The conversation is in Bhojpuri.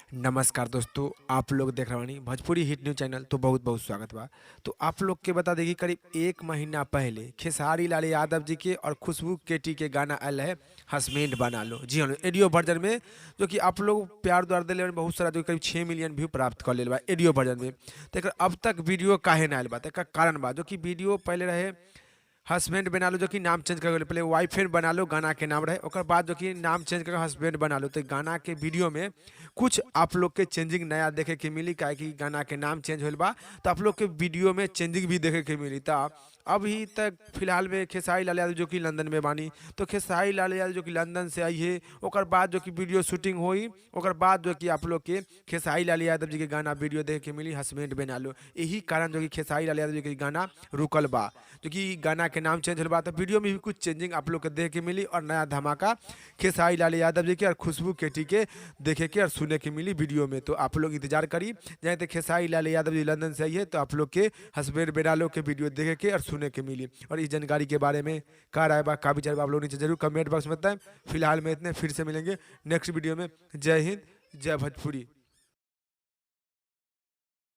नमस्कार दोस्तों, आप लोग देख रहे बानी भोजपुरी हिट न्यूज़ चैनल। तो बहुत बहुत स्वागत बा। तो आप लोग के बता दें कि करीब 1 महीना पहले खेसारी लाल यादव जी के और खुशबू केटी के गाना आयल है, हस्बैंड बना लो। जी हाँ, ऑडियो वर्जन में, जो कि आप लोग प्यार द्वार दिले बानी बहुत सारा, जो करीब 6 मिलियन व्यू प्राप्त कर ले बा ऑडियो वर्जन में। तो एकर अब तक वीडियो काहे ना आयल बा, तो एकर कारण बा, जो कि वीडियो पहले रहे हस्बैंड बना लो, जो कि नाम चेंज कर पहले वाइफ बना लो गाना के नाम रहे, ओकर बाद जो कि नाम चेंज करके हस्बैंड बना लो। तो गाना के वीडियो में कुछ आप लोग के चेंजिंग नया देखे के मिली, काहे कि गाना के नाम चेंज होल बा। तो आप लोग के वीडियो में चेंजिंग भी देखे के मिली। तो अभी तक फिलहाल में खेसारी लाल यादव जो कि लंदन में बानी, तो खेसारी लाल यादव जो कि लंदन से आई है, ओकर बाद जो कि वीडियो शूटिंग हुई, ओकर बाद जो कि आप लोग के खेसारी लाल यादव जी के गाना वीडियो देखे के मिली, हस्बैंड बना लो। यही कारण जो कि खेसारी लाल यादव जी के गाना रुकल बा, जो कि गाना के नाम चेंज होल बा। तो वीडियो में भी कुछ चेंजिंग आप लोग के देखे के मिली, और नया धमाका खेसारी लाल यादव जी के और खुशबू केटी के देखे के और सुने के मिली वीडियो में। तो आप लोग इंतजार करी, जहाँ तक खेसारी लाल यादव जी लंदन से आई है, तो आप लोग के हस्बैंड बेनालो के वीडियो देखे के और सुने के मिली। और इस जानकारी के बारे में का राय बा, का विचार बा, आप लोग नीचे जरूर कमेंट बॉक्स में बताएं। फिलहाल में इतने, फिर से मिलेंगे नेक्स्ट वीडियो में। जय हिंद, जय भोजपुरी।